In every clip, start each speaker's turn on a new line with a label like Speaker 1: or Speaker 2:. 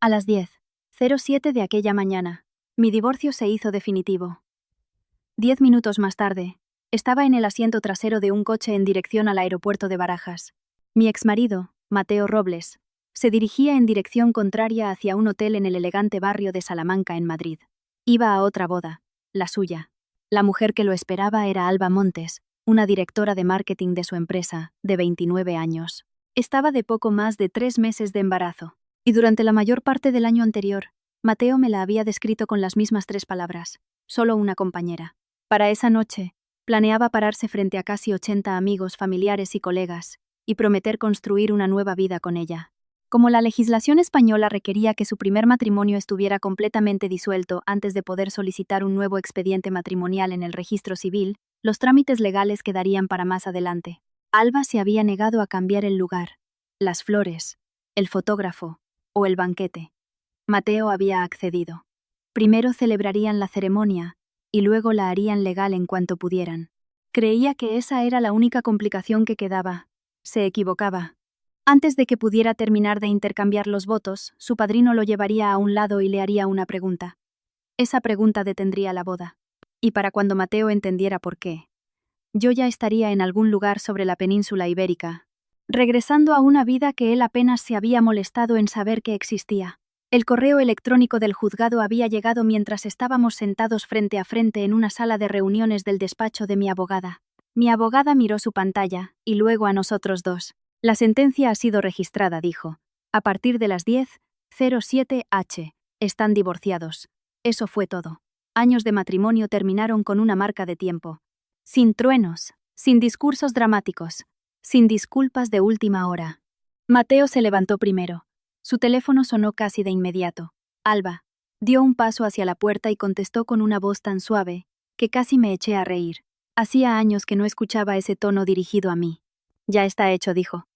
Speaker 1: A las 10:07 de aquella mañana, mi divorcio se hizo definitivo. 10 minutos más tarde, estaba en el asiento trasero de un coche en dirección al aeropuerto de Barajas. Mi exmarido, Mateo Robles, se dirigía en dirección contraria hacia un hotel en el elegante barrio de Salamanca, en Madrid. Iba a otra boda, la suya. La mujer que lo esperaba era Alba Montes, una directora de marketing de su empresa, de 29 años. Estaba de poco más de 3 meses de embarazo. Y durante la mayor parte del año anterior, Mateo me la había descrito con las mismas 3 palabras: solo una compañera. Para esa noche, planeaba pararse frente a casi 80 amigos, familiares y colegas, y prometer construir una nueva vida con ella. Como la legislación española requería que su primer matrimonio estuviera completamente disuelto antes de poder solicitar un nuevo expediente matrimonial en el registro civil, los trámites legales quedarían para más adelante. Alba se había negado a cambiar el lugar, las flores, el fotógrafo o el banquete. Mateo había accedido. Primero celebrarían la ceremonia y luego la harían legal en cuanto pudieran. Creía que esa era la única complicación que quedaba. Se equivocaba. Antes de que pudiera terminar de intercambiar los votos, su padrino lo llevaría a un lado y le haría una pregunta. Esa pregunta detendría la boda. Y para cuando Mateo entendiera por qué, yo ya estaría en algún lugar sobre la península ibérica, regresando a una vida que él apenas se había molestado en saber que existía. El correo electrónico del juzgado había llegado mientras estábamos sentados frente a frente en una sala de reuniones del despacho de mi abogada. Mi abogada miró su pantalla, y luego a nosotros dos. La sentencia ha sido registrada, dijo. A partir de las 10:07 h. Están divorciados. Eso fue todo. Años de matrimonio terminaron con una marca de tiempo. Sin truenos, sin discursos dramáticos, sin disculpas de última hora. Mateo se levantó primero. Su teléfono sonó casi de inmediato. Alba dio un paso hacia la puerta y contestó con una voz tan suave que casi me eché a reír. Hacía años que no escuchaba ese tono dirigido a mí. Ya está hecho, dijo.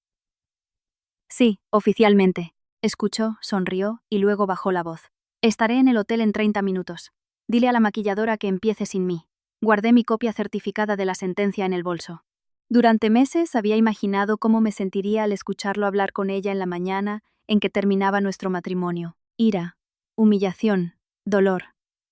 Speaker 1: Sí, oficialmente. Escuchó, sonrió y luego bajó la voz. Estaré en el hotel en 30 minutos. Dile a la maquilladora que empiece sin mí. Guardé mi copia certificada de la sentencia en el bolso. Durante meses había imaginado cómo me sentiría al escucharlo hablar con ella en la mañana en que terminaba nuestro matrimonio. Ira, humillación, dolor.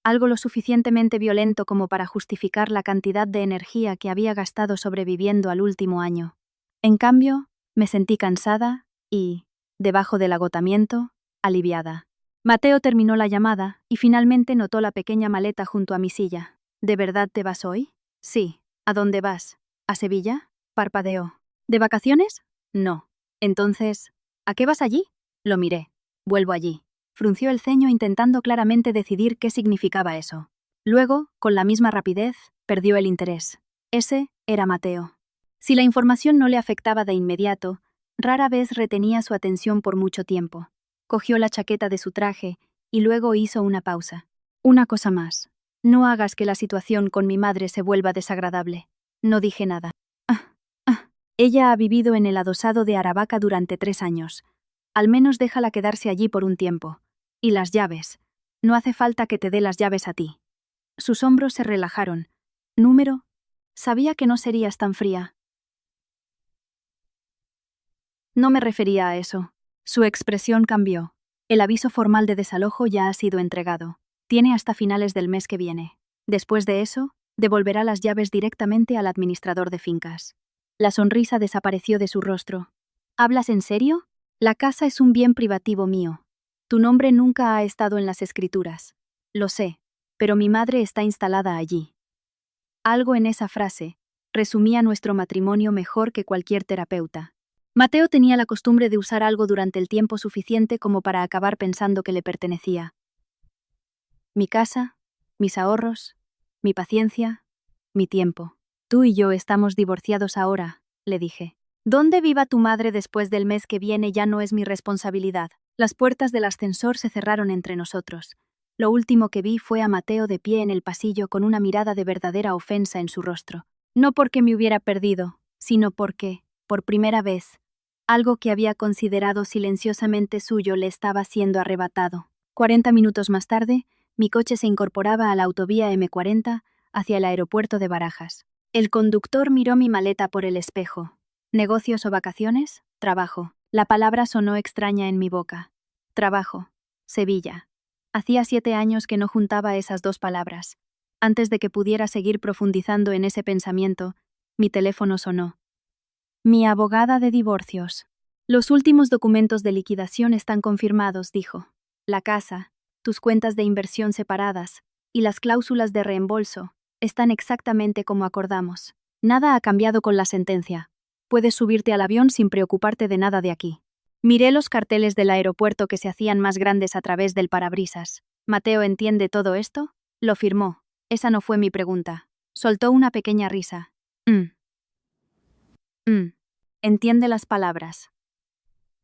Speaker 1: Algo lo suficientemente violento como para justificar la cantidad de energía que había gastado sobreviviendo al último año. En cambio, me sentí cansada y, debajo del agotamiento, aliviada. Mateo terminó la llamada y finalmente notó la pequeña maleta junto a mi silla. ¿De verdad te vas hoy? Sí. ¿A dónde vas? ¿A Sevilla? Parpadeó. ¿De vacaciones? No. Entonces, ¿a qué vas allí? Lo miré. Vuelvo allí. Frunció el ceño intentando claramente decidir qué significaba eso. Luego, con la misma rapidez, perdió el interés. Ese era Mateo. Si la información no le afectaba de inmediato, rara vez retenía su atención por mucho tiempo. Cogió la chaqueta de su traje y luego hizo una pausa. Una cosa más. No hagas que la situación con mi madre se vuelva desagradable. No dije nada. Ella ha vivido en el adosado de Aravaca durante 3 años. Al menos déjala quedarse allí por un tiempo. Y las llaves. No hace falta que te dé las llaves a ti. Sus hombros se relajaron. Número. Sabía que no serías tan fría. No me refería a eso. Su expresión cambió. El aviso formal de desalojo ya ha sido entregado. Tiene hasta finales del mes que viene. Después de eso, devolverá las llaves directamente al administrador de fincas. La sonrisa desapareció de su rostro. ¿Hablas en serio? La casa es un bien privativo mío. Tu nombre nunca ha estado en las escrituras. Lo sé, pero mi madre está instalada allí. Algo en esa frase resumía nuestro matrimonio mejor que cualquier terapeuta. Mateo tenía la costumbre de usar algo durante el tiempo suficiente como para acabar pensando que le pertenecía. Mi casa, mis ahorros, mi paciencia, mi tiempo. Tú y yo estamos divorciados ahora, le dije. Dónde viva tu madre después del mes que viene ya no es mi responsabilidad. Las puertas del ascensor se cerraron entre nosotros. Lo último que vi fue a Mateo de pie en el pasillo con una mirada de verdadera ofensa en su rostro. No porque me hubiera perdido, sino porque, por primera vez, algo que había considerado silenciosamente suyo le estaba siendo arrebatado. 40 minutos más tarde, mi coche se incorporaba a la autovía M40 hacia el aeropuerto de Barajas. El conductor miró mi maleta por el espejo. ¿Negocios o vacaciones? Trabajo. La palabra sonó extraña en mi boca. Trabajo. Sevilla. Hacía 7 años que no juntaba esas dos palabras. Antes de que pudiera seguir profundizando en ese pensamiento, mi teléfono sonó. Mi abogada de divorcios. Los últimos documentos de liquidación están confirmados, dijo. La casa, tus cuentas de inversión separadas y las cláusulas de reembolso están exactamente como acordamos. Nada ha cambiado con la sentencia. Puedes subirte al avión sin preocuparte de nada de aquí. Miré los carteles del aeropuerto que se hacían más grandes a través del parabrisas. ¿Mateo entiende todo esto? Lo firmó. Esa no fue mi pregunta. Soltó una pequeña risa. Entiende las palabras.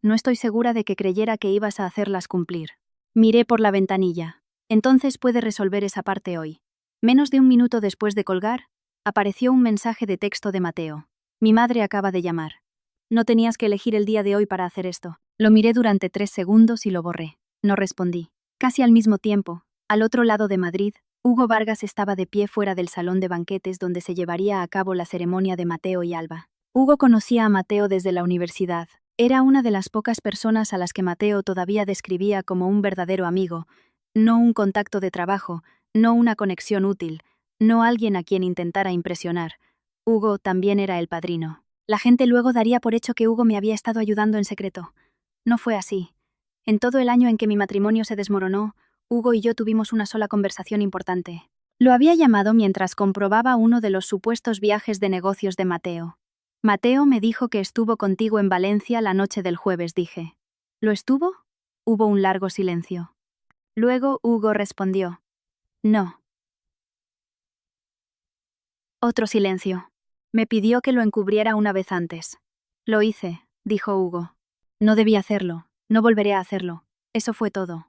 Speaker 1: No estoy segura de que creyera que ibas a hacerlas cumplir. Miré por la ventanilla. Entonces puede resolver esa parte hoy. Menos de un minuto después de colgar, apareció un mensaje de texto de Mateo. Mi madre acaba de llamar. No tenías que elegir el día de hoy para hacer esto. Lo miré durante 3 segundos y lo borré. No respondí. Casi al mismo tiempo, al otro lado de Madrid, Hugo Vargas estaba de pie fuera del salón de banquetes donde se llevaría a cabo la ceremonia de Mateo y Alba. Hugo conocía a Mateo desde la universidad. Era una de las pocas personas a las que Mateo todavía describía como un verdadero amigo, no un contacto de trabajo, no una conexión útil, no alguien a quien intentara impresionar. Hugo también era el padrino. La gente luego daría por hecho que Hugo me había estado ayudando en secreto. No fue así. En todo el año en que mi matrimonio se desmoronó, Hugo y yo tuvimos una sola conversación importante. Lo había llamado mientras comprobaba uno de los supuestos viajes de negocios de Mateo. Mateo me dijo que estuvo contigo en Valencia la noche del jueves, dije. ¿Lo estuvo? Hubo un largo silencio. Luego Hugo respondió. No. Otro silencio. Me pidió que lo encubriera una vez antes. Lo hice, dijo Hugo. No debí hacerlo, no volveré a hacerlo. Eso fue todo.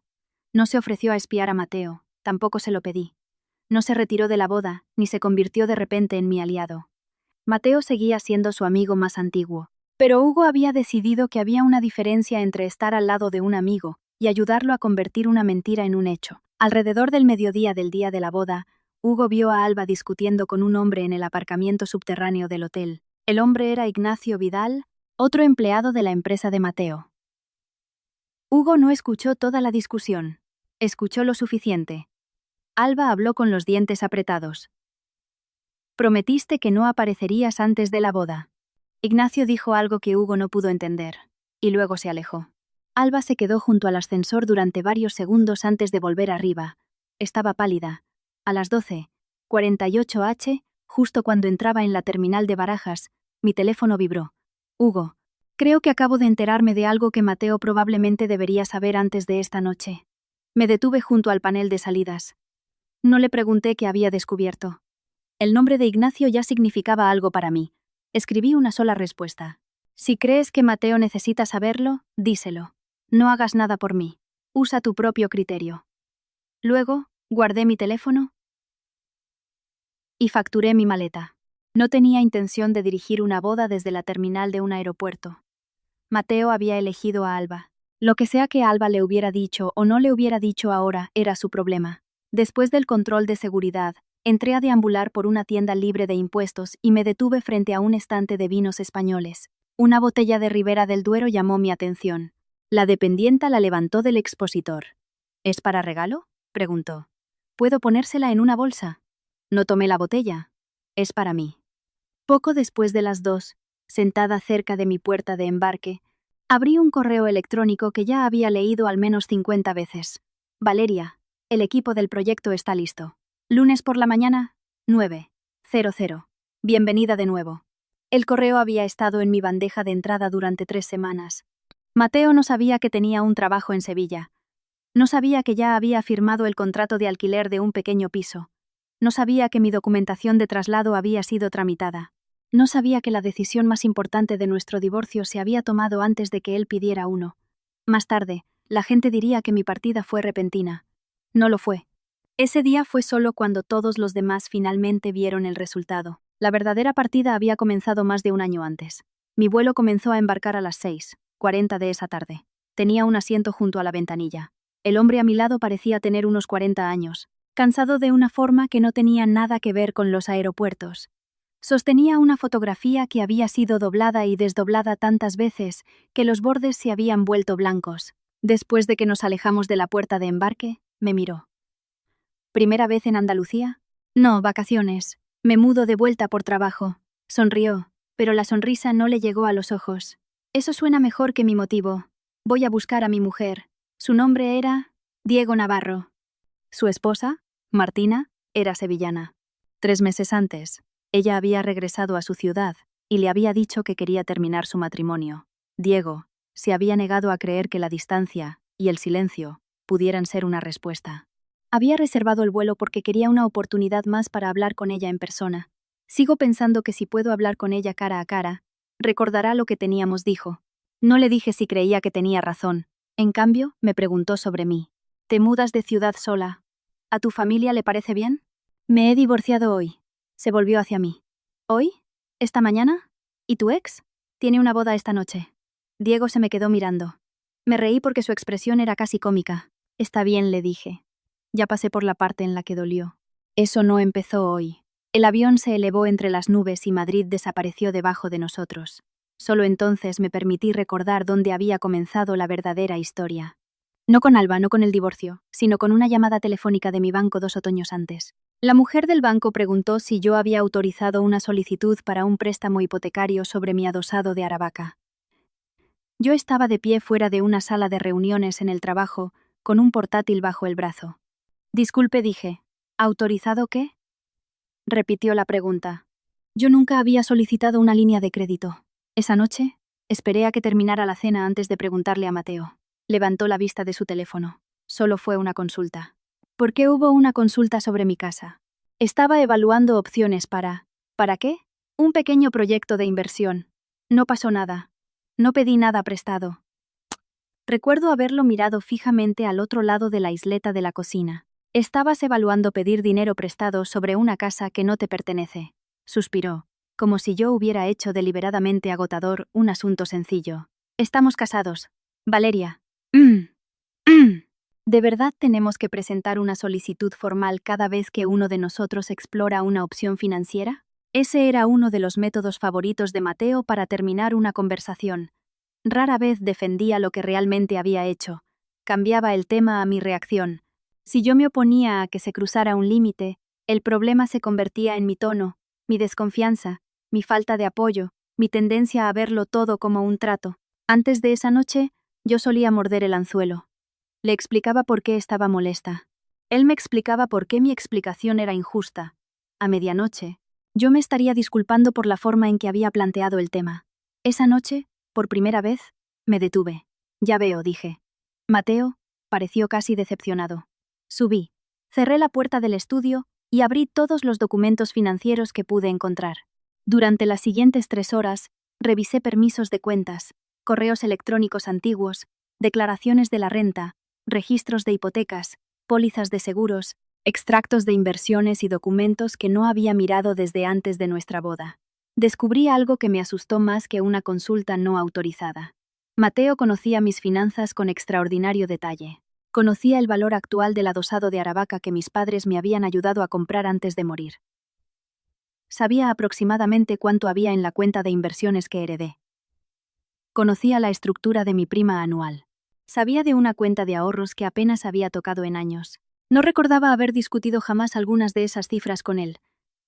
Speaker 1: No se ofreció a espiar a Mateo, tampoco se lo pedí. No se retiró de la boda, ni se convirtió de repente en mi aliado. Mateo seguía siendo su amigo más antiguo, pero Hugo había decidido que había una diferencia entre estar al lado de un amigo y ayudarlo a convertir una mentira en un hecho. Alrededor del mediodía del día de la boda, Hugo vio a Alba discutiendo con un hombre en el aparcamiento subterráneo del hotel. El hombre era Ignacio Vidal, otro empleado de la empresa de Mateo. Hugo no escuchó toda la discusión. Escuchó lo suficiente. Alba habló con los dientes apretados. Prometiste que no aparecerías antes de la boda. Ignacio dijo algo que Hugo no pudo entender, y luego se alejó. Alba se quedó junto al ascensor durante varios segundos antes de volver arriba. Estaba pálida. A las 12:48 h, justo cuando entraba en la terminal de Barajas, mi teléfono vibró. Hugo, creo que acabo de enterarme de algo que Mateo probablemente debería saber antes de esta noche. Me detuve junto al panel de salidas. No le pregunté qué había descubierto. El nombre de Ignacio ya significaba algo para mí. Escribí una sola respuesta. Si crees que Mateo necesita saberlo, díselo. No hagas nada por mí. Usa tu propio criterio. Luego, guardé mi teléfono y facturé mi maleta. No tenía intención de dirigir una boda desde la terminal de un aeropuerto. Mateo había elegido a Alba. Lo que sea que Alba le hubiera dicho o no le hubiera dicho ahora era su problema. Después del control de seguridad, entré a deambular por una tienda libre de impuestos y me detuve frente a un estante de vinos españoles. Una botella de Ribera del Duero llamó mi atención. La dependienta la levantó del expositor. ¿Es para regalo?, preguntó. ¿Puedo ponérsela en una bolsa? No tomé la botella. Es para mí. Poco después de las 2, sentada cerca de mi puerta de embarque, abrí un correo electrónico que ya había leído al menos 50 veces. Valeria, el equipo del proyecto está listo. Lunes por la mañana, 9:00. Bienvenida de nuevo. El correo había estado en mi bandeja de entrada durante 3 semanas. Mateo no sabía que tenía un trabajo en Sevilla. No sabía que ya había firmado el contrato de alquiler de un pequeño piso. No sabía que mi documentación de traslado había sido tramitada. No sabía que la decisión más importante de nuestro divorcio se había tomado antes de que él pidiera uno. Más tarde, la gente diría que mi partida fue repentina. No lo fue. Ese día fue solo cuando todos los demás finalmente vieron el resultado. La verdadera partida había comenzado más de un año antes. Mi vuelo comenzó a embarcar a las 6:40 de esa tarde. Tenía un asiento junto a la ventanilla. El hombre a mi lado parecía tener unos 40 años, cansado de una forma que no tenía nada que ver con los aeropuertos. Sostenía una fotografía que había sido doblada y desdoblada tantas veces que los bordes se habían vuelto blancos. Después de que nos alejamos de la puerta de embarque, me miró. ¿Primera vez en Andalucía? No, vacaciones. Me mudo de vuelta por trabajo. Sonrió, pero la sonrisa no le llegó a los ojos. Eso suena mejor que mi motivo. Voy a buscar a mi mujer. Su nombre era Diego Navarro. Su esposa, Martina, era sevillana. 3 meses antes, ella había regresado a su ciudad y le había dicho que quería terminar su matrimonio. Diego se había negado a creer que la distancia y el silencio pudieran ser una respuesta. Había reservado el vuelo porque quería una oportunidad más para hablar con ella en persona. Sigo pensando que si puedo hablar con ella cara a cara, recordará lo que teníamos, dijo. No le dije si creía que tenía razón. En cambio, me preguntó sobre mí. ¿Te mudas de ciudad sola? ¿A tu familia le parece bien? Me he divorciado hoy. Se volvió hacia mí. ¿Hoy? ¿Esta mañana? ¿Y tu ex? Tiene una boda esta noche. Diego se me quedó mirando. Me reí porque su expresión era casi cómica. Está bien, le dije. Ya pasé por la parte en la que dolió. Eso no empezó hoy. El avión se elevó entre las nubes y Madrid desapareció debajo de nosotros. Solo entonces me permití recordar dónde había comenzado la verdadera historia. No con Alba, no con el divorcio, sino con una llamada telefónica de mi banco 2 otoños antes. La mujer del banco preguntó si yo había autorizado una solicitud para un préstamo hipotecario sobre mi adosado de Aravaca. Yo estaba de pie fuera de una sala de reuniones en el trabajo, con un portátil bajo el brazo. Disculpe, dije. ¿Autorizado qué? Repitió la pregunta. Yo nunca había solicitado una línea de crédito. Esa noche, esperé a que terminara la cena antes de preguntarle a Mateo. Levantó la vista de su teléfono. Solo fue una consulta. ¿Por qué hubo una consulta sobre mi casa? Estaba evaluando opciones para... ¿Para qué? Un pequeño proyecto de inversión. No pasó nada. No pedí nada prestado. Recuerdo haberlo mirado fijamente al otro lado de la isleta de la cocina. Estabas evaluando pedir dinero prestado sobre una casa que no te pertenece. Suspiró, como si yo hubiera hecho deliberadamente agotador un asunto sencillo. Estamos casados. Valeria. ¿De verdad tenemos que presentar una solicitud formal cada vez que uno de nosotros explora una opción financiera? Ese era uno de los métodos favoritos de Mateo para terminar una conversación. Rara vez defendía lo que realmente había hecho. Cambiaba el tema a mi reacción. Si yo me oponía a que se cruzara un límite, el problema se convertía en mi tono, mi desconfianza, mi falta de apoyo, mi tendencia a verlo todo como un trato. Antes de esa noche, yo solía morder el anzuelo. Le explicaba por qué estaba molesta. Él me explicaba por qué mi explicación era injusta. A medianoche, yo me estaría disculpando por la forma en que había planteado el tema. Esa noche, por primera vez, me detuve. Ya veo, dije. Mateo pareció casi decepcionado. Subí, cerré la puerta del estudio y abrí todos los documentos financieros que pude encontrar. Durante las siguientes 3 horas, revisé permisos de cuentas, correos electrónicos antiguos, declaraciones de la renta, registros de hipotecas, pólizas de seguros, extractos de inversiones y documentos que no había mirado desde antes de nuestra boda. Descubrí algo que me asustó más que una consulta no autorizada. Mateo conocía mis finanzas con extraordinario detalle. Conocía el valor actual del adosado de Aravaca que mis padres me habían ayudado a comprar antes de morir. Sabía aproximadamente cuánto había en la cuenta de inversiones que heredé. Conocía la estructura de mi prima anual. Sabía de una cuenta de ahorros que apenas había tocado en años. No recordaba haber discutido jamás algunas de esas cifras con él.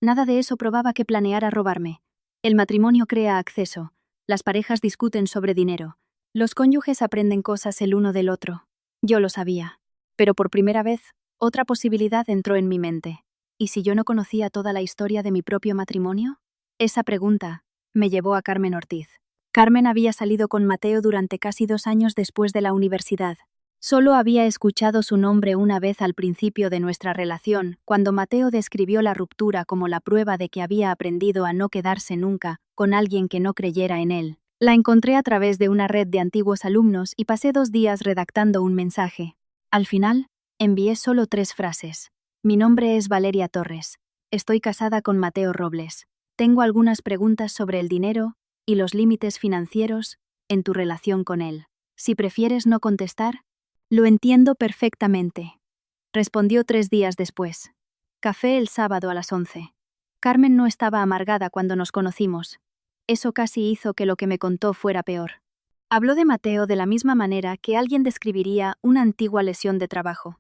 Speaker 1: Nada de eso probaba que planeara robarme. El matrimonio crea acceso. Las parejas discuten sobre dinero. Los cónyuges aprenden cosas el uno del otro. Yo lo sabía. Pero por primera vez, otra posibilidad entró en mi mente. ¿Y si yo no conocía toda la historia de mi propio matrimonio? Esa pregunta me llevó a Carmen Ortiz. Carmen había salido con Mateo durante casi 2 años después de la universidad. Solo había escuchado su nombre una vez al principio de nuestra relación, cuando Mateo describió la ruptura como la prueba de que había aprendido a no quedarse nunca con alguien que no creyera en él. La encontré a través de una red de antiguos alumnos y pasé 2 días redactando un mensaje. Al final, envié solo 3 frases. Mi nombre es Valeria Torres. Estoy casada con Mateo Robles. Tengo algunas preguntas sobre el dinero y los límites financieros en tu relación con él. Si prefieres no contestar, lo entiendo perfectamente. Respondió 3 días después. Café el sábado a las 11. Carmen no estaba amargada cuando nos conocimos. Eso casi hizo que lo que me contó fuera peor. Habló de Mateo de la misma manera que alguien describiría una antigua lesión de trabajo.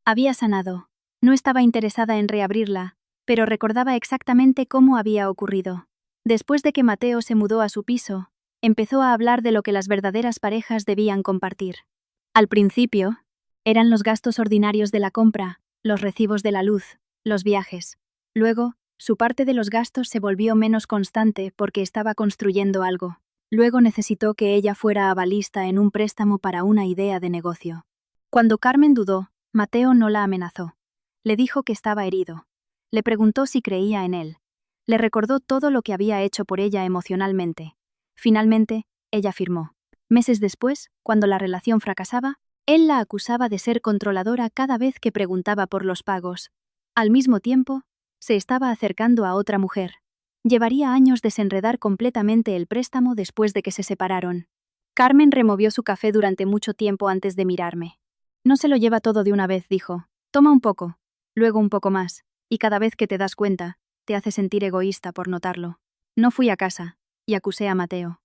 Speaker 1: Había sanado. No estaba interesada en reabrirla, pero recordaba exactamente cómo había ocurrido. Después de que Mateo se mudó a su piso, empezó a hablar de lo que las verdaderas parejas debían compartir. Al principio, eran los gastos ordinarios de la compra, los recibos de la luz, los viajes. Luego, su parte de los gastos se volvió menos constante porque estaba construyendo algo. Luego necesitó que ella fuera avalista en un préstamo para una idea de negocio. Cuando Carmen dudó, Mateo no la amenazó. Le dijo que estaba herido. Le preguntó si creía en él. Le recordó todo lo que había hecho por ella emocionalmente. Finalmente, ella firmó. Meses después, cuando la relación fracasaba, él la acusaba de ser controladora cada vez que preguntaba por los pagos. Al mismo tiempo, se estaba acercando a otra mujer. Llevaría años desenredar completamente el préstamo después de que se separaron. Carmen removió su café durante mucho tiempo antes de mirarme. No se lo lleva todo de una vez, dijo. Toma un poco, luego un poco más, y cada vez que te das cuenta, te hace sentir egoísta por notarlo. No fui a casa, y acusé a Mateo.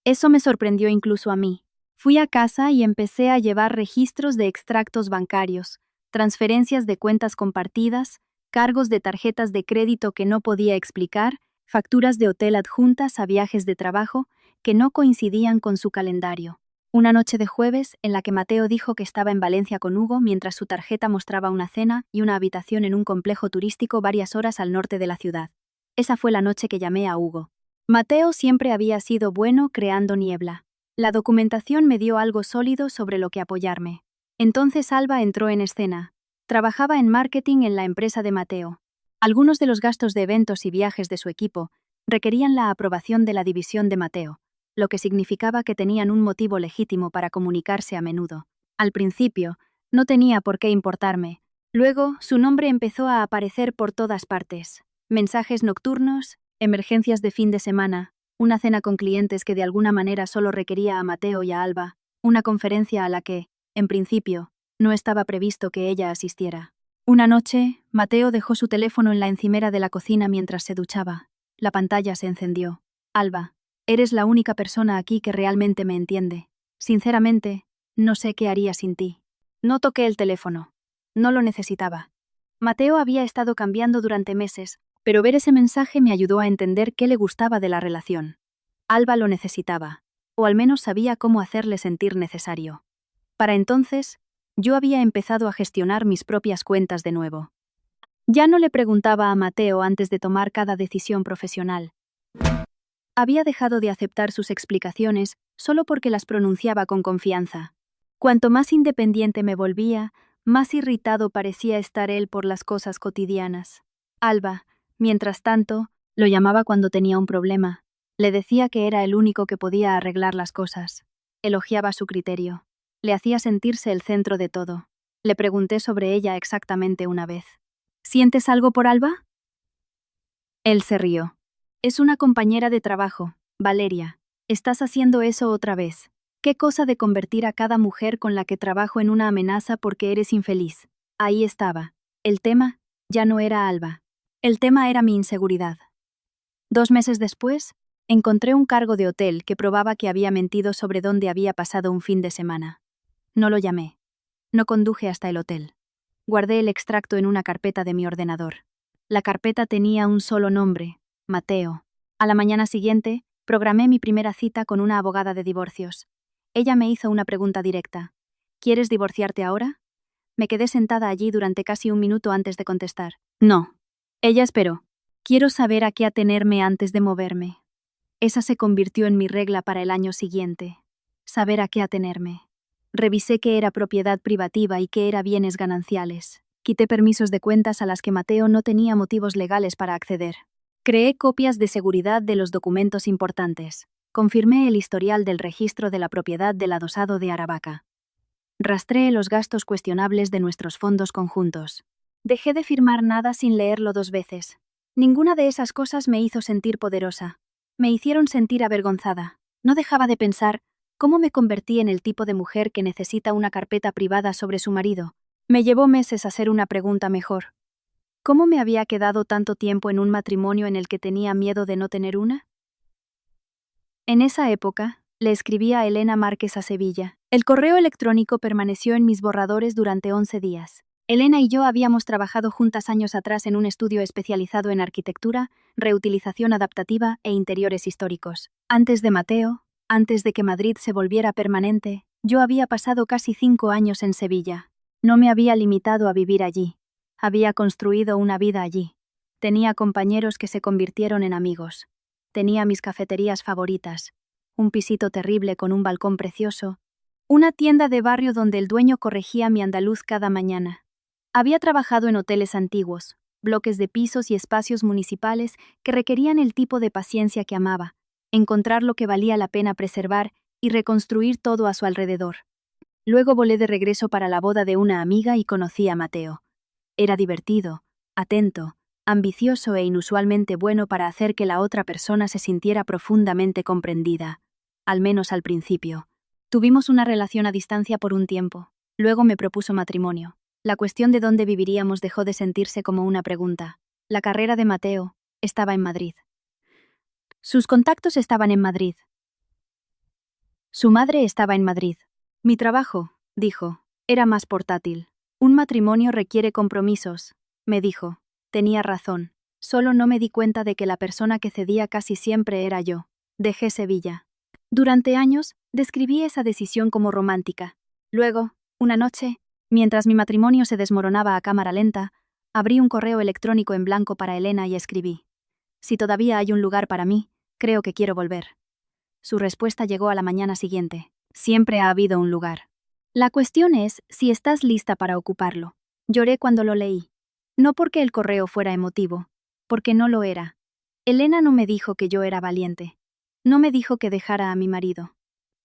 Speaker 1: Eso me sorprendió incluso a mí. Fui a casa y empecé a llevar registros de extractos bancarios, transferencias de cuentas compartidas, cargos de tarjetas de crédito que no podía explicar, facturas de hotel adjuntas a viajes de trabajo que no coincidían con su calendario. Una noche de jueves en la que Mateo dijo que estaba en Valencia con Hugo mientras su tarjeta mostraba una cena y una habitación en un complejo turístico varias horas al norte de la ciudad. Esa fue la noche que llamé a Hugo. Mateo siempre había sido bueno creando niebla. La documentación me dio algo sólido sobre lo que apoyarme. Entonces Alba entró en escena. Trabajaba en marketing en la empresa de Mateo. Algunos de los gastos de eventos y viajes de su equipo requerían la aprobación de la división de Mateo, lo que significaba que tenían un motivo legítimo para comunicarse a menudo. Al principio, no tenía por qué importarme. Luego, su nombre empezó a aparecer por todas partes. Mensajes nocturnos, emergencias de fin de semana, una cena con clientes que de alguna manera solo requería a Mateo y a Alba, una conferencia a la que, en principio, no estaba previsto que ella asistiera. Una noche, Mateo dejó su teléfono en la encimera de la cocina mientras se duchaba. La pantalla se encendió. Alba, eres la única persona aquí que realmente me entiende. Sinceramente, no sé qué haría sin ti. No toqué el teléfono. No lo necesitaba. Mateo había estado cambiando durante meses, pero ver ese mensaje me ayudó a entender qué le gustaba de la relación. Alba lo necesitaba, o al menos sabía cómo hacerle sentir necesario. Para entonces, yo había empezado a gestionar mis propias cuentas de nuevo. Ya no le preguntaba a Mateo antes de tomar cada decisión profesional. Había dejado de aceptar sus explicaciones solo porque las pronunciaba con confianza. Cuanto más independiente me volvía, más irritado parecía estar él por las cosas cotidianas. Alba, mientras tanto, lo llamaba cuando tenía un problema. Le decía que era el único que podía arreglar las cosas. Elogiaba su criterio. Le hacía sentirse el centro de todo. Le pregunté sobre ella exactamente una vez. ¿Sientes algo por Alba? Él se rió. Es una compañera de trabajo, Valeria. Estás haciendo eso otra vez. ¿Qué cosa de convertir a cada mujer con la que trabajo en una amenaza porque eres infeliz? Ahí estaba. El tema ya no era Alba. El tema era mi inseguridad. 2 meses después, encontré un cargo de hotel que probaba que había mentido sobre dónde había pasado un fin de semana. No lo llamé. No conduje hasta el hotel. Guardé el extracto en una carpeta de mi ordenador. La carpeta tenía un solo nombre, Mateo. A la mañana siguiente, programé mi primera cita con una abogada de divorcios. Ella me hizo una pregunta directa. ¿Quieres divorciarte ahora? Me quedé sentada allí durante casi un minuto antes de contestar. No. Ella esperó. Quiero saber a qué atenerme antes de moverme. Esa se convirtió en mi regla para el año siguiente. Saber a qué atenerme. Revisé qué era propiedad privativa y qué era bienes gananciales. Quité permisos de cuentas a las que Mateo no tenía motivos legales para acceder. Creé copias de seguridad de los documentos importantes. Confirmé el historial del registro de la propiedad del adosado de Aravaca. Rastreé los gastos cuestionables de nuestros fondos conjuntos. Dejé de firmar nada sin leerlo 2 veces. Ninguna de esas cosas me hizo sentir poderosa. Me hicieron sentir avergonzada. No dejaba de pensar cómo me convertí en el tipo de mujer que necesita una carpeta privada sobre su marido. Me llevó meses hacer una pregunta mejor. ¿Cómo me había quedado tanto tiempo en un matrimonio en el que tenía miedo de no tener una? En esa época, Le escribí a Elena Márquez a Sevilla. El correo electrónico permaneció en mis borradores durante 11 días. Elena y yo habíamos trabajado juntas años atrás en un estudio especializado en arquitectura, reutilización adaptativa e interiores históricos. Antes de Mateo, antes de que Madrid se volviera permanente, yo había pasado casi 5 años en Sevilla. No me había limitado a vivir allí. Había construido una vida allí. Tenía compañeros que se convirtieron en amigos. Tenía mis cafeterías favoritas. Un pisito terrible con un balcón precioso. Una tienda de barrio donde el dueño corregía mi andaluz cada mañana. Había trabajado en hoteles antiguos, bloques de pisos y espacios municipales que requerían el tipo de paciencia que amaba, encontrar lo que valía la pena preservar y reconstruir todo a su alrededor. Luego volé de regreso para la boda de una amiga y conocí a Mateo. Era divertido, atento, ambicioso e inusualmente bueno para hacer que la otra persona se sintiera profundamente comprendida, al menos al principio. Tuvimos una relación a distancia por un tiempo. Luego me propuso matrimonio. La cuestión de dónde viviríamos dejó de sentirse como una pregunta. La carrera de Mateo estaba en Madrid. Sus contactos estaban en Madrid. Su madre estaba en Madrid. Mi trabajo, dijo, era más portátil. Un matrimonio requiere compromisos, me dijo. Tenía razón. Solo no me di cuenta de que la persona que cedía casi siempre era yo. Dejé Sevilla. Durante años, describí esa decisión como romántica. Luego, una noche, mientras mi matrimonio se desmoronaba a cámara lenta, abrí un correo electrónico en blanco para Elena y escribí: si todavía hay un lugar para mí, creo que quiero volver. Su respuesta llegó a la mañana siguiente. Siempre ha habido un lugar. La cuestión es si estás lista para ocuparlo. Lloré cuando lo leí. No porque el correo fuera emotivo, porque no lo era. Elena no me dijo que yo era valiente. No me dijo que dejara a mi marido.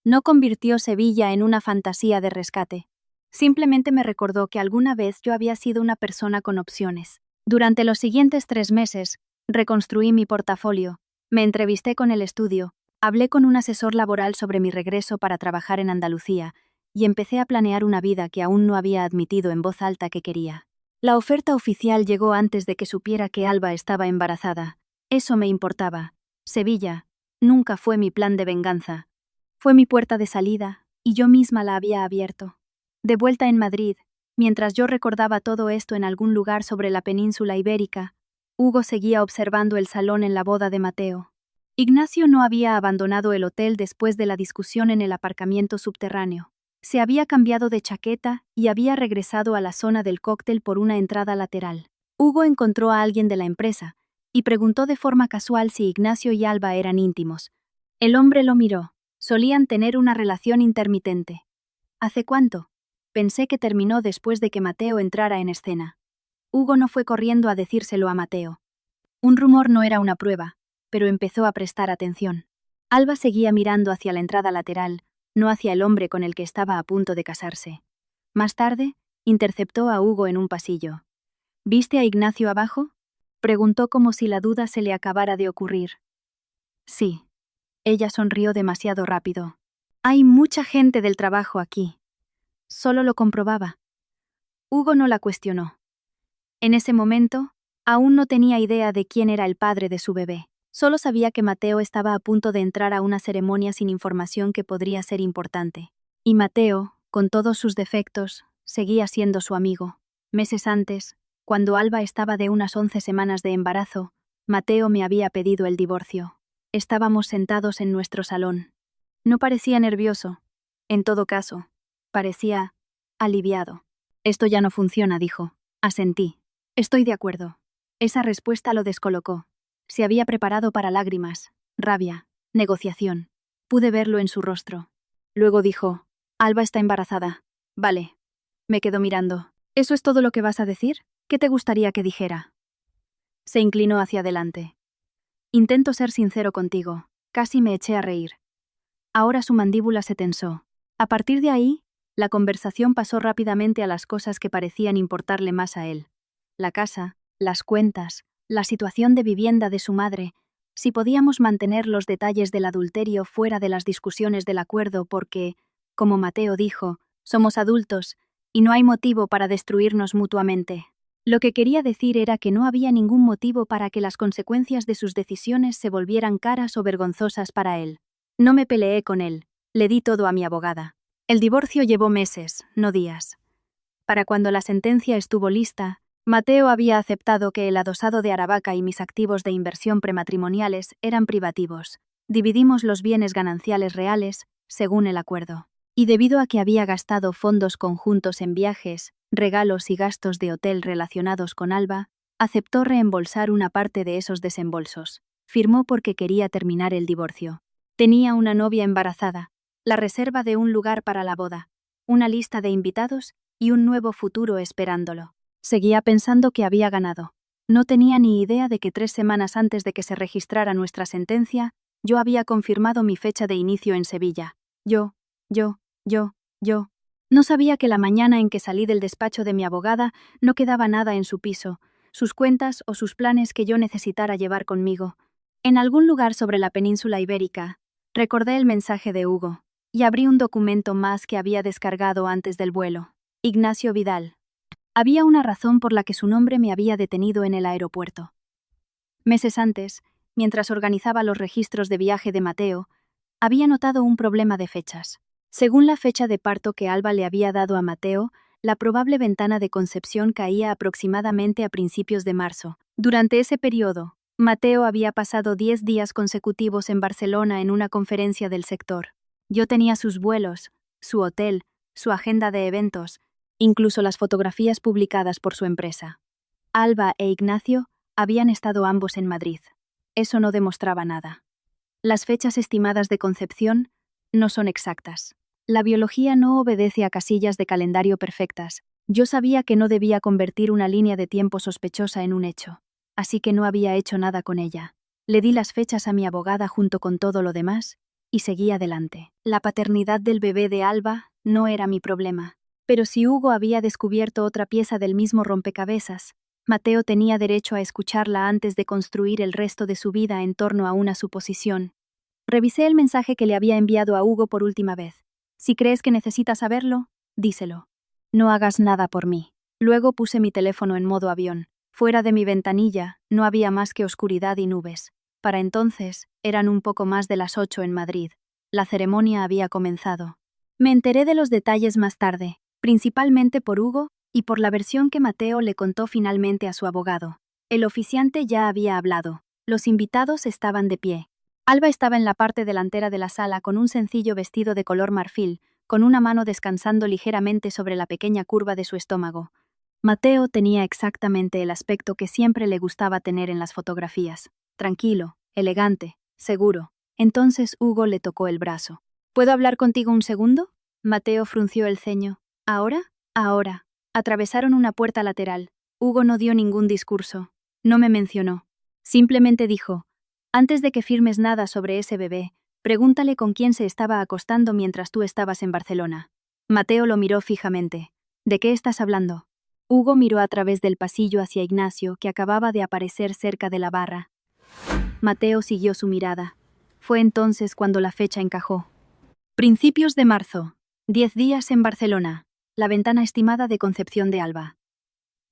Speaker 1: No convirtió Sevilla en una fantasía de rescate. Simplemente me recordó que alguna vez yo había sido una persona con opciones. Durante los siguientes 3 meses, reconstruí mi portafolio, me entrevisté con el estudio, hablé con un asesor laboral sobre mi regreso para trabajar en Andalucía y empecé a planear una vida que aún no había admitido en voz alta que quería. La oferta oficial llegó antes de que supiera que Alba estaba embarazada. Eso me importaba. Sevilla nunca fue mi plan de venganza. Fue mi puerta de salida, y yo misma la había abierto. De vuelta en Madrid, mientras yo recordaba todo esto en algún lugar sobre la península ibérica, Hugo seguía observando el salón en la boda de Mateo. Ignacio no había abandonado el hotel después de la discusión en el aparcamiento subterráneo. Se había cambiado de chaqueta y había regresado a la zona del cóctel por una entrada lateral. Hugo encontró a alguien de la empresa y preguntó de forma casual si Ignacio y Alba eran íntimos. El hombre lo miró. Solían tener una relación intermitente. ¿Hace cuánto? Pensé que terminó después de que Mateo entrara en escena. Hugo no fue corriendo a decírselo a Mateo. Un rumor no era una prueba, pero empezó a prestar atención. Alba seguía mirando hacia la entrada lateral, no hacia el hombre con el que estaba a punto de casarse. Más tarde, interceptó a Hugo en un pasillo. ¿Viste a Ignacio abajo? Preguntó como si la duda se le acabara de ocurrir. Sí. Ella sonrió demasiado rápido. Hay mucha gente del trabajo aquí. Solo lo comprobaba. Hugo no la cuestionó. En ese momento, aún no tenía idea de quién era el padre de su bebé. Solo sabía que Mateo estaba a punto de entrar a una ceremonia sin información que podría ser importante. Y Mateo, con todos sus defectos, seguía siendo su amigo. Meses antes, cuando Alba estaba de unas 11 semanas de embarazo, Mateo me había pedido el divorcio. Estábamos sentados en nuestro salón. No parecía nervioso. En todo caso, parecía aliviado. Esto ya no funciona, dijo. Asentí. Estoy de acuerdo. Esa respuesta lo descolocó. Se había preparado para lágrimas, rabia, negociación. Pude verlo en su rostro. Luego dijo: Alba está embarazada. Vale. Me quedó mirando. ¿Eso es todo lo que vas a decir? ¿Qué te gustaría que dijera? Se inclinó hacia adelante. Intento ser sincero contigo. Casi me eché a reír. Ahora su mandíbula se tensó. A partir de ahí, la conversación pasó rápidamente a las cosas que parecían importarle más a él. La casa, las cuentas, la situación de vivienda de su madre, si podíamos mantener los detalles del adulterio fuera de las discusiones del acuerdo porque, como Mateo dijo, somos adultos y no hay motivo para destruirnos mutuamente. Lo que quería decir era que no había ningún motivo para que las consecuencias de sus decisiones se volvieran caras o vergonzosas para él. No me peleé con él, le di todo a mi abogada. El divorcio llevó meses, no días. Para cuando la sentencia estuvo lista, Mateo había aceptado que el adosado de Aravaca y mis activos de inversión prematrimoniales eran privativos. Dividimos los bienes gananciales reales, según el acuerdo. Y debido a que había gastado fondos conjuntos en viajes, regalos y gastos de hotel relacionados con Alba, aceptó reembolsar una parte de esos desembolsos. Firmó porque quería terminar el divorcio. Tenía una novia embarazada, la reserva de un lugar para la boda, una lista de invitados y un nuevo futuro esperándolo. Seguía pensando que había ganado. No tenía ni idea de que 3 semanas antes de que se registrara nuestra sentencia, yo había confirmado mi fecha de inicio en Sevilla. Yo. No sabía que la mañana en que salí del despacho de mi abogada no quedaba nada en su piso, sus cuentas o sus planes que yo necesitara llevar conmigo. En algún lugar sobre la península ibérica, recordé el mensaje de Hugo y abrí un documento más que había descargado antes del vuelo. Ignacio Vidal. Había una razón por la que su nombre me había detenido en el aeropuerto. Meses antes, mientras organizaba los registros de viaje de Mateo, había notado un problema de fechas. Según la fecha de parto que Alba le había dado a Mateo, la probable ventana de concepción caía aproximadamente a principios de marzo. Durante ese periodo, Mateo había pasado 10 días consecutivos en Barcelona en una conferencia del sector. Yo tenía sus vuelos, su hotel, su agenda de eventos, incluso las fotografías publicadas por su empresa. Alba e Ignacio habían estado ambos en Madrid. Eso no demostraba nada. Las fechas estimadas de concepción no son exactas. La biología no obedece a casillas de calendario perfectas. Yo sabía que no debía convertir una línea de tiempo sospechosa en un hecho, así que no había hecho nada con ella. Le di las fechas a mi abogada junto con todo lo demás, y seguí adelante. La paternidad del bebé de Alba no era mi problema. Pero si Hugo había descubierto otra pieza del mismo rompecabezas, Mateo tenía derecho a escucharla antes de construir el resto de su vida en torno a una suposición. Revisé el mensaje que le había enviado a Hugo por última vez. Si crees que necesitas saberlo, díselo. No hagas nada por mí. Luego puse mi teléfono en modo avión. Fuera de mi ventanilla no había más que oscuridad y nubes. Para entonces, eran un poco más de las 8 en Madrid. La ceremonia había comenzado. Me enteré de los detalles más tarde, principalmente por Hugo y por la versión que Mateo le contó finalmente a su abogado. El oficiante ya había hablado. Los invitados estaban de pie. Alba estaba en la parte delantera de la sala con un sencillo vestido de color marfil, con una mano descansando ligeramente sobre la pequeña curva de su estómago. Mateo tenía exactamente el aspecto que siempre le gustaba tener en las fotografías. Tranquilo, elegante, seguro. Entonces Hugo le tocó el brazo. ¿Puedo hablar contigo un segundo? Mateo frunció el ceño. ¿Ahora? Ahora. Atravesaron una puerta lateral. Hugo no dio ningún discurso. No me mencionó. Simplemente dijo: antes de que firmes nada sobre ese bebé, pregúntale con quién se estaba acostando mientras tú estabas en Barcelona. Mateo lo miró fijamente. ¿De qué estás hablando? Hugo miró a través del pasillo hacia Ignacio, que acababa de aparecer cerca de la barra. Mateo siguió su mirada. Fue entonces cuando la fecha encajó. Principios de marzo. 10 días en Barcelona. La ventana estimada de concepción de Alba.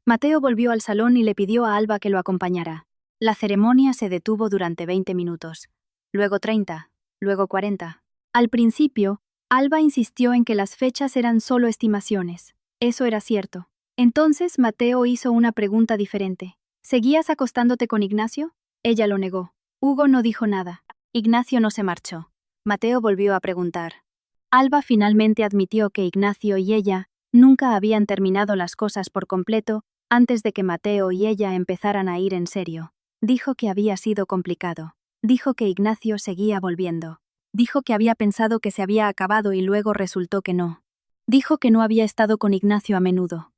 Speaker 1: Mateo volvió al salón y le pidió a Alba que lo acompañara. La ceremonia se detuvo durante 20 minutos, luego 30, luego 40. Al principio, Alba insistió en que las fechas eran solo estimaciones. Eso era cierto. Entonces Mateo hizo una pregunta diferente. ¿Seguías acostándote con Ignacio? Ella lo negó. Hugo no dijo nada. Ignacio no se marchó. Mateo volvió a preguntar. Alba finalmente admitió que Ignacio y ella nunca habían terminado las cosas por completo antes de que Mateo y ella empezaran a ir en serio. Dijo que había sido complicado. Dijo que Ignacio seguía volviendo. Dijo que había pensado que se había acabado y luego resultó que no. Dijo que no había estado con Ignacio a menudo.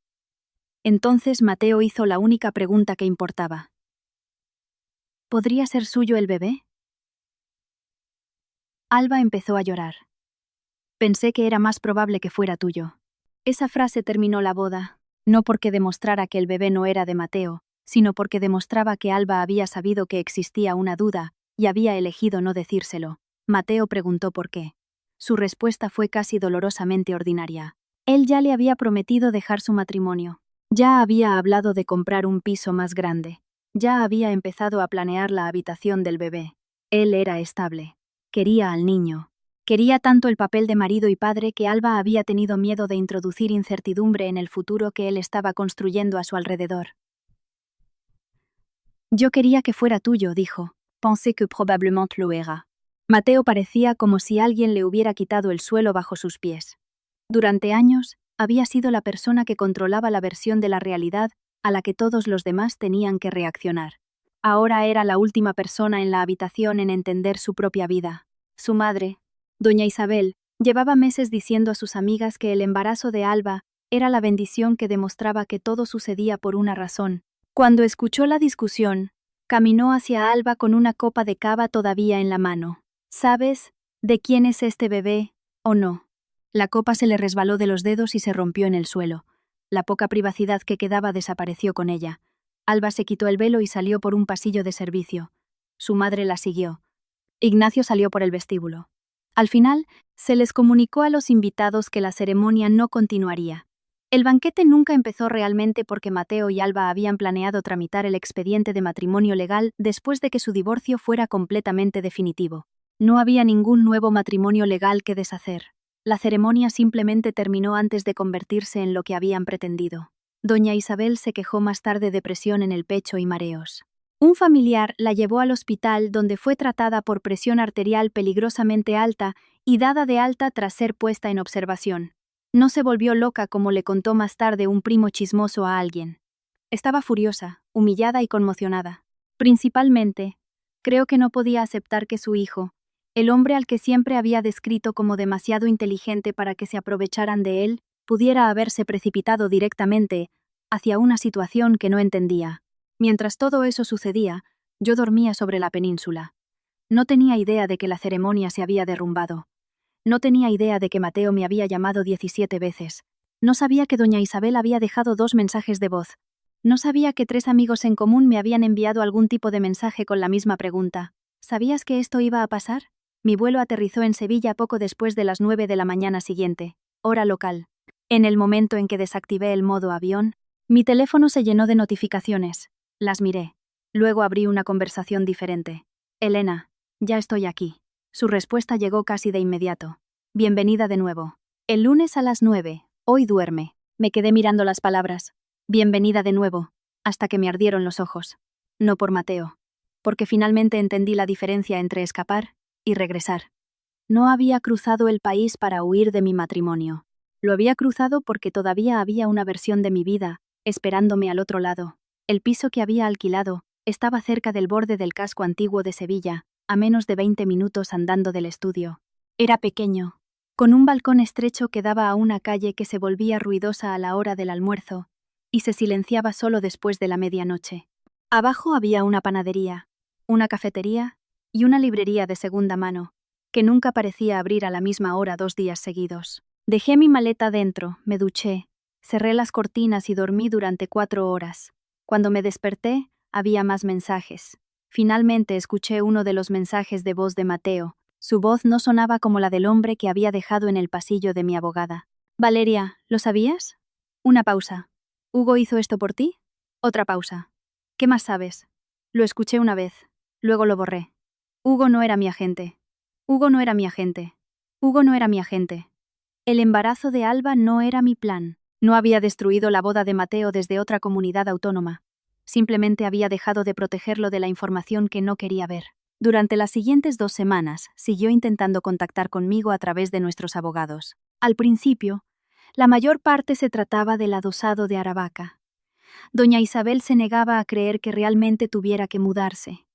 Speaker 1: Entonces Mateo hizo la única pregunta que importaba. ¿Podría ser suyo el bebé? Alba empezó a llorar. Pensé que era más probable que fuera tuyo. Esa frase terminó la boda, no porque demostrara que el bebé no era de Mateo, sino porque demostraba que Alba había sabido que existía una duda y había elegido no decírselo. Mateo preguntó por qué. Su respuesta fue casi dolorosamente ordinaria. Él ya le había prometido dejar su matrimonio. Ya había hablado de comprar un piso más grande. Ya había empezado a planear la habitación del bebé. Él era estable. Quería al niño. Quería tanto el papel de marido y padre que Alba había tenido miedo de introducir incertidumbre en el futuro que él estaba construyendo a su alrededor. Yo quería que fuera tuyo, dijo. Pensé que probablement lo era. Mateo parecía como si alguien le hubiera quitado el suelo bajo sus pies. Durante años, había sido la persona que controlaba la versión de la realidad a la que todos los demás tenían que reaccionar. Ahora era la última persona en la habitación en entender su propia vida. Su madre, doña Isabel, llevaba meses diciendo a sus amigas que el embarazo de Alba era la bendición que demostraba que todo sucedía por una razón. Cuando escuchó la discusión, caminó hacia Alba con una copa de cava todavía en la mano. ¿Sabes de quién es este bebé o no? La copa se le resbaló de los dedos y se rompió en el suelo. La poca privacidad que quedaba desapareció con ella. Alba se quitó el velo y salió por un pasillo de servicio. Su madre la siguió. Ignacio salió por el vestíbulo. Al final, se les comunicó a los invitados que la ceremonia no continuaría. El banquete nunca empezó realmente porque Mateo y Alba habían planeado tramitar el expediente de matrimonio legal después de que su divorcio fuera completamente definitivo. No había ningún nuevo matrimonio legal que deshacer. La ceremonia simplemente terminó antes de convertirse en lo que habían pretendido. Doña Isabel se quejó más tarde de presión en el pecho y mareos. Un familiar la llevó al hospital donde fue tratada por presión arterial peligrosamente alta y dada de alta tras ser puesta en observación. No se volvió loca como le contó más tarde un primo chismoso a alguien. Estaba furiosa, humillada y conmocionada. Principalmente, creo que no podía aceptar que su hijo, el hombre al que siempre había descrito como demasiado inteligente para que se aprovecharan de él, pudiera haberse precipitado directamente hacia una situación que no entendía. Mientras todo eso sucedía, yo dormía sobre la península. No tenía idea de que la ceremonia se había derrumbado. No tenía idea de que Mateo me había llamado 17 veces. No sabía que doña Isabel había dejado 2 mensajes de voz. No sabía que 3 amigos en común me habían enviado algún tipo de mensaje con la misma pregunta. ¿Sabías que esto iba a pasar? Mi vuelo aterrizó en Sevilla poco después de las 9 de la mañana siguiente, hora local. En el momento en que desactivé el modo avión, mi teléfono se llenó de notificaciones. Las miré. Luego abrí una conversación diferente. Elena, ya estoy aquí. Su respuesta llegó casi de inmediato. Bienvenida de nuevo. El lunes a las 9, hoy duerme. Me quedé mirando las palabras. Bienvenida de nuevo, hasta que me ardieron los ojos. No por Mateo. Porque finalmente entendí la diferencia entre escapar y regresar. No había cruzado el país para huir de mi matrimonio. Lo había cruzado porque todavía había una versión de mi vida, esperándome al otro lado. El piso que había alquilado estaba cerca del borde del casco antiguo de Sevilla, a menos de 20 minutos andando del estudio. Era pequeño, con un balcón estrecho que daba a una calle que se volvía ruidosa a la hora del almuerzo y se silenciaba solo después de la medianoche. Abajo había una panadería, una cafetería y una librería de segunda mano, que nunca parecía abrir a la misma hora 2 días seguidos. Dejé mi maleta dentro, me duché, cerré las cortinas y dormí durante 4 horas. Cuando me desperté, había más mensajes. Finalmente escuché uno de los mensajes de voz de Mateo. Su voz no sonaba como la del hombre que había dejado en el pasillo de mi abogada. Valeria, ¿lo sabías? Una pausa. ¿Hugo hizo esto por ti? Otra pausa. ¿Qué más sabes? Lo escuché una vez. Luego lo borré. Hugo no era mi agente. Hugo no era mi agente. Hugo no era mi agente. El embarazo de Alba no era mi plan. No había destruido la boda de Mateo desde otra comunidad autónoma. Simplemente había dejado de protegerlo de la información que no quería ver. Durante las siguientes 2 semanas, siguió intentando contactar conmigo a través de nuestros abogados. Al principio, la mayor parte se trataba del adosado de Aravaca. Doña Isabel se negaba a creer que realmente tuviera que mudarse.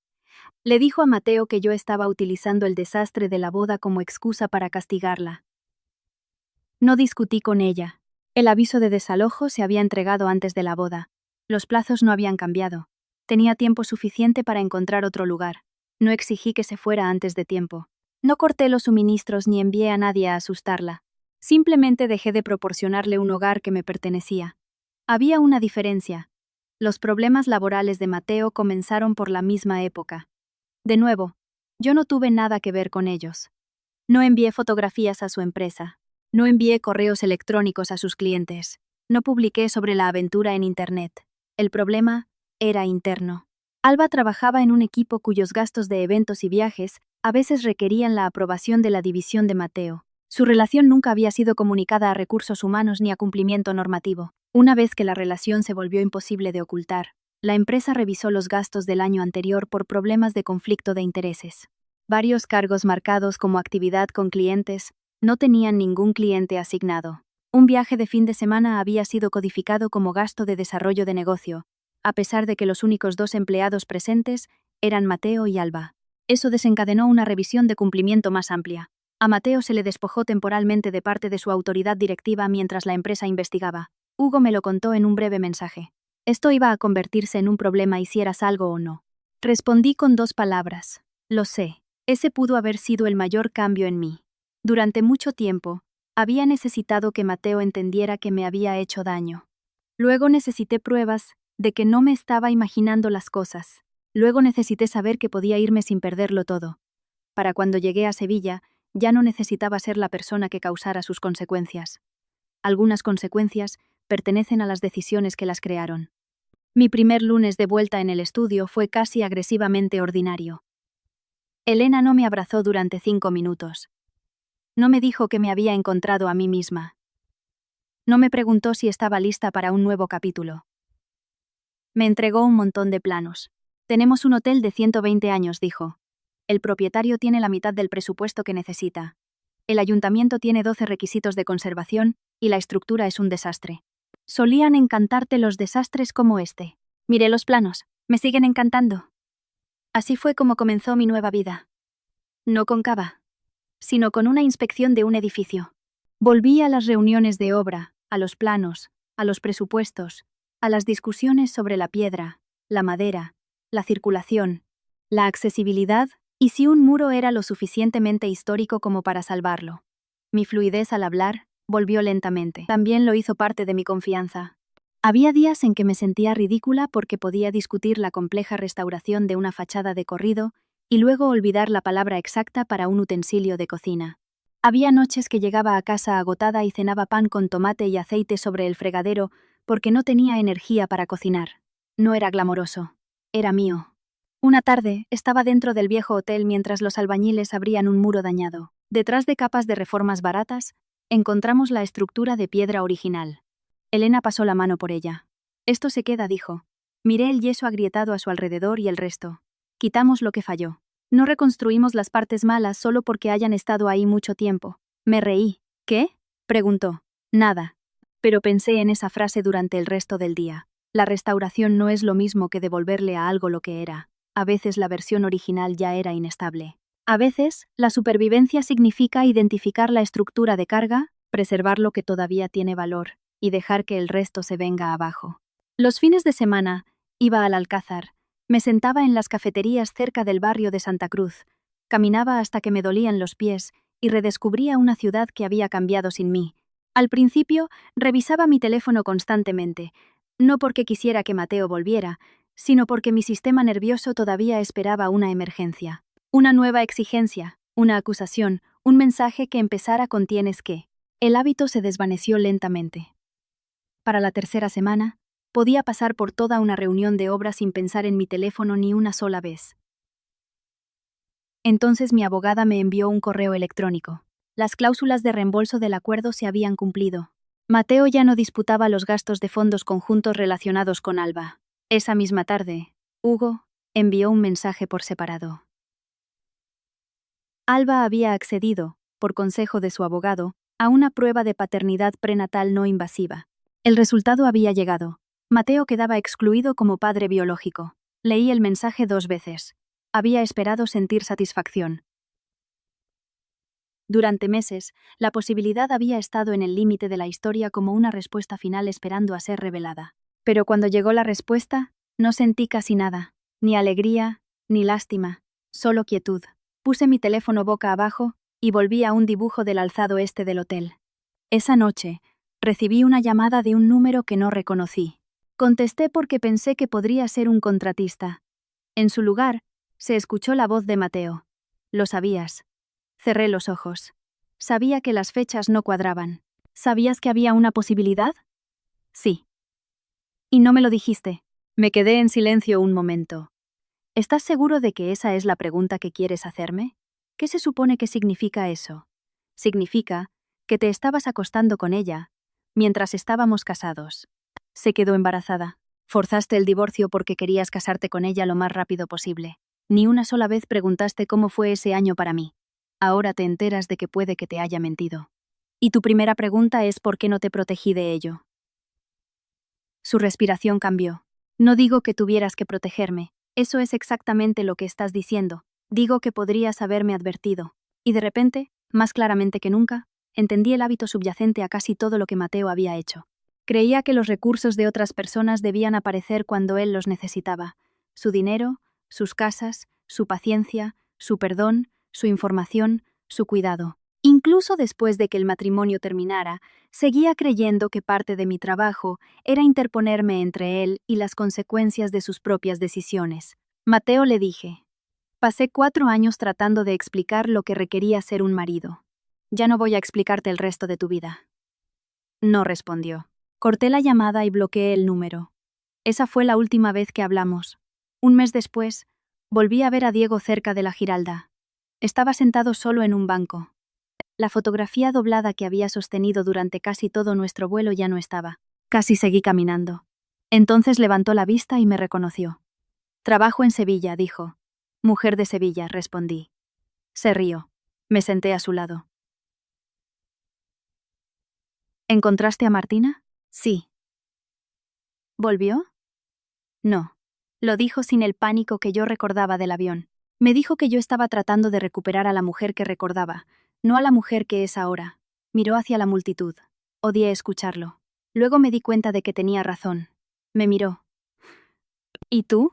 Speaker 1: Le dijo a Mateo que yo estaba utilizando el desastre de la boda como excusa para castigarla. No discutí con ella. El aviso de desalojo se había entregado antes de la boda. Los plazos no habían cambiado. Tenía tiempo suficiente para encontrar otro lugar. No exigí que se fuera antes de tiempo. No corté los suministros ni envié a nadie a asustarla. Simplemente dejé de proporcionarle un hogar que me pertenecía. Había una diferencia. Los problemas laborales de Mateo comenzaron por la misma época. De nuevo, yo no tuve nada que ver con ellos. No envié fotografías a su empresa. No envié correos electrónicos a sus clientes. No publiqué sobre la aventura en Internet. El problema era interno. Alba trabajaba en un equipo cuyos gastos de eventos y viajes A veces requerían la aprobación de la división de Mateo. Su relación nunca había sido comunicada a recursos humanos ni a cumplimiento normativo. Una vez que la relación se volvió imposible de ocultar, la empresa revisó los gastos del año anterior por problemas de conflicto de intereses. Varios cargos marcados como actividad con clientes no tenían ningún cliente asignado. Un viaje de fin de semana había sido codificado como gasto de desarrollo de negocio, a pesar de que los únicos dos empleados presentes eran Mateo y Alba. Eso desencadenó una revisión de cumplimiento más amplia. A Mateo se le despojó temporalmente de parte de su autoridad directiva mientras la empresa investigaba. Hugo me lo contó en un breve mensaje. Esto iba a convertirse en un problema hicieras algo o no. Respondí con 2 palabras. Lo sé. Ese pudo haber sido el mayor cambio en mí. Durante mucho tiempo, había necesitado que Mateo entendiera que me había hecho daño. Luego necesité pruebas de que no me estaba imaginando las cosas. Luego necesité saber que podía irme sin perderlo todo. Para cuando llegué a Sevilla, ya no necesitaba ser la persona que causara sus consecuencias. Algunas consecuencias pertenecen a las decisiones que las crearon. Mi primer lunes de vuelta en el estudio fue casi agresivamente ordinario. Elena no me abrazó durante 5 minutos. No me dijo que me había encontrado a mí misma. No me preguntó si estaba lista para un nuevo capítulo. Me entregó un montón de planos. Tenemos un hotel de 120 años, dijo. El propietario tiene la mitad del presupuesto que necesita. El ayuntamiento tiene 12 requisitos de conservación y la estructura es un desastre. Solían encantarte los desastres como este. Miré los planos. Me siguen encantando. Así fue como comenzó mi nueva vida. No con cava, sino con una inspección de un edificio. Volví a las reuniones de obra, a los planos, a los presupuestos, a las discusiones sobre la piedra, la madera, la circulación, la accesibilidad y si un muro era lo suficientemente histórico como para salvarlo. Mi fluidez al hablar volvió lentamente. También lo hizo parte de mi confianza. Había días en que me sentía ridícula porque podía discutir la compleja restauración de una fachada de corrido y luego olvidar la palabra exacta para un utensilio de cocina. Había noches que llegaba a casa agotada y cenaba pan con tomate y aceite sobre el fregadero porque no tenía energía para cocinar. No era glamoroso. Era mío. Una tarde, estaba dentro del viejo hotel mientras los albañiles abrían un muro dañado. Detrás de capas de reformas baratas, encontramos la estructura de piedra original. Elena pasó la mano por ella. Esto se queda, dijo. Miré el yeso agrietado a su alrededor y el resto. Quitamos lo que falló. No reconstruimos las partes malas solo porque hayan estado ahí mucho tiempo. Me reí. ¿Qué? Preguntó. Nada. Pero pensé en esa frase durante el resto del día. La restauración no es lo mismo que devolverle a algo lo que era. A veces la versión original ya era inestable. A veces, la supervivencia significa identificar la estructura de carga, preservar lo que todavía tiene valor, y dejar que el resto se venga abajo. Los fines de semana, iba al Alcázar. Me sentaba en las cafeterías cerca del barrio de Santa Cruz, caminaba hasta que me dolían los pies y redescubría una ciudad que había cambiado sin mí. Al principio, revisaba mi teléfono constantemente, no porque quisiera que Mateo volviera, sino porque mi sistema nervioso todavía esperaba una emergencia. Una nueva exigencia, una acusación, un mensaje que empezara con tienes que. El hábito se desvaneció lentamente. Para la tercera semana, podía pasar por toda una reunión de obra sin pensar en mi teléfono ni una sola vez. Entonces mi abogada me envió un correo electrónico. Las cláusulas de reembolso del acuerdo se habían cumplido. Mateo ya no disputaba los gastos de fondos conjuntos relacionados con Alba. Esa misma tarde, Hugo envió un mensaje por separado. Alba había accedido, por consejo de su abogado, a una prueba de paternidad prenatal no invasiva. El resultado había llegado. Mateo quedaba excluido como padre biológico. Leí el mensaje 2 veces. Había esperado sentir satisfacción. Durante meses, la posibilidad había estado en el límite de la historia como una respuesta final esperando a ser revelada. Pero cuando llegó la respuesta, no sentí casi nada, ni alegría, ni lástima, solo quietud. Puse mi teléfono boca abajo y volví a un dibujo del alzado este del hotel. Esa noche, recibí una llamada de un número que no reconocí. Contesté porque pensé que podría ser un contratista. En su lugar, se escuchó la voz de Mateo. Lo sabías. Cerré los ojos. Sabía que las fechas no cuadraban. ¿Sabías que había una posibilidad? Sí. Y no me lo dijiste. Me quedé en silencio un momento. ¿Estás seguro de que esa es la pregunta que quieres hacerme? ¿Qué se supone que significa eso? Significa que te estabas acostando con ella mientras estábamos casados. Se quedó embarazada. Forzaste el divorcio porque querías casarte con ella lo más rápido posible. Ni una sola vez preguntaste cómo fue ese año para mí. Ahora te enteras de que puede que te haya mentido. Y tu primera pregunta es ¿por qué no te protegí de ello? Su respiración cambió. No digo que tuvieras que protegerme. Eso es exactamente lo que estás diciendo. Digo que podrías haberme advertido. Y de repente, más claramente que nunca, entendí el hábito subyacente a casi todo lo que Mateo había hecho. Creía que los recursos de otras personas debían aparecer cuando él los necesitaba. Su dinero, sus casas, su paciencia, su perdón, su información, su cuidado. Incluso después de que el matrimonio terminara, seguía creyendo que parte de mi trabajo era interponerme entre él y las consecuencias de sus propias decisiones. Mateo, le dije. Pasé 4 años tratando de explicar lo que requería ser un marido. Ya no voy a explicarte el resto de tu vida. No respondió. Corté la llamada y bloqueé el número. Esa fue la última vez que hablamos. Un mes después, volví a ver a Diego cerca de la Giralda. Estaba sentado solo en un banco. La fotografía doblada que había sostenido durante casi todo nuestro vuelo ya no estaba. Casi seguí caminando. Entonces levantó la vista y me reconoció. Trabajo en Sevilla, dijo. Mujer de Sevilla, respondí. Se rió. Me senté a su lado. ¿Encontraste a Martina? Sí. ¿Volvió? No. Lo dijo sin el pánico que yo recordaba del avión. Me dijo que yo estaba tratando de recuperar a la mujer que recordaba, no a la mujer que es ahora. Miró hacia la multitud. Odié escucharlo. Luego me di cuenta de que tenía razón. Me miró. ¿Y tú?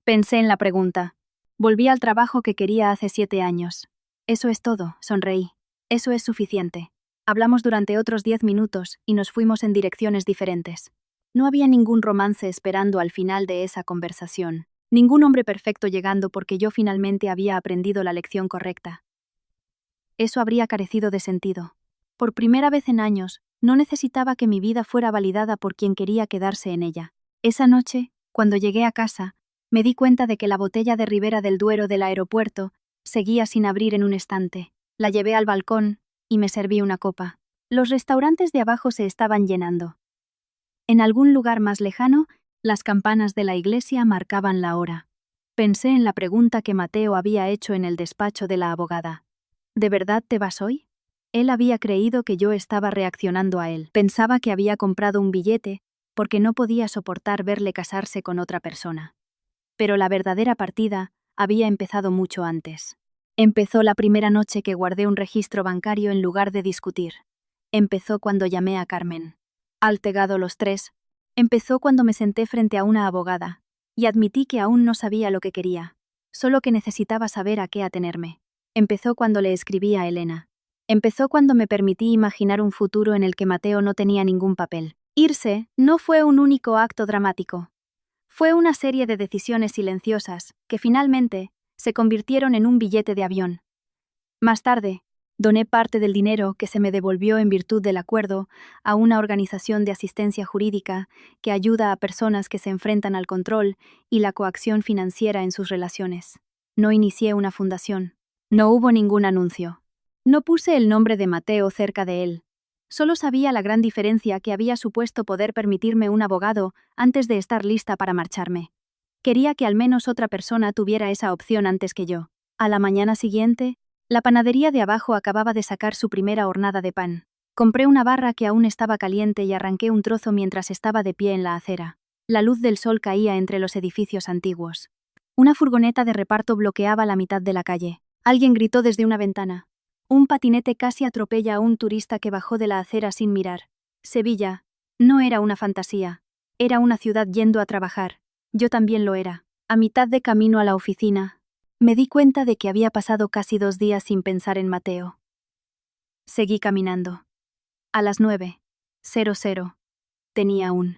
Speaker 1: Pensé en la pregunta. Volví al trabajo que quería hace 7 años. Eso es todo, sonreí. Eso es suficiente. Hablamos durante otros 10 minutos y nos fuimos en direcciones diferentes. No había ningún romance esperando al final de esa conversación. Ningún hombre perfecto llegando porque yo finalmente había aprendido la lección correcta. Eso habría carecido de sentido. Por primera vez en años, no necesitaba que mi vida fuera validada por quien quería quedarse en ella. Esa noche, cuando llegué a casa, me di cuenta de que la botella de Ribera del Duero del aeropuerto seguía sin abrir en un estante. La llevé al balcón y me serví una copa. Los restaurantes de abajo se estaban llenando. En algún lugar más lejano, las campanas de la iglesia marcaban la hora. Pensé en la pregunta que Mateo había hecho en el despacho de la abogada. ¿De verdad te vas hoy? Él había creído que yo estaba reaccionando a él. Pensaba que había comprado un billete porque no podía soportar verle casarse con otra persona. Pero la verdadera partida había empezado mucho antes. Empezó la primera noche que guardé un registro bancario en lugar de discutir. Empezó cuando llamé a Carmen. Altegado los 3, empezó cuando me senté frente a una abogada y admití que aún no sabía lo que quería, solo que necesitaba saber a qué atenerme. Empezó cuando le escribí a Elena. Empezó cuando me permití imaginar un futuro en el que Mateo no tenía ningún papel. Irse no fue un único acto dramático. Fue una serie de decisiones silenciosas que finalmente se convirtieron en un billete de avión. Más tarde, doné parte del dinero que se me devolvió en virtud del acuerdo a una organización de asistencia jurídica que ayuda a personas que se enfrentan al control y la coacción financiera en sus relaciones. No inicié una fundación. No hubo ningún anuncio. No puse el nombre de Mateo cerca de él. Solo sabía la gran diferencia que había supuesto poder permitirme un abogado antes de estar lista para marcharme. Quería que al menos otra persona tuviera esa opción antes que yo. A la mañana siguiente, la panadería de abajo acababa de sacar su primera hornada de pan. Compré una barra que aún estaba caliente y arranqué un trozo mientras estaba de pie en la acera. La luz del sol caía entre los edificios antiguos. Una furgoneta de reparto bloqueaba la mitad de la calle. Alguien gritó desde una ventana. Un patinete casi atropella a un turista que bajó de la acera sin mirar. Sevilla no era una fantasía. Era una ciudad yendo a trabajar. Yo también lo era. A mitad de camino a la oficina, me di cuenta de que había pasado casi 2 días sin pensar en Mateo. Seguí caminando. A las 9:00, tenía un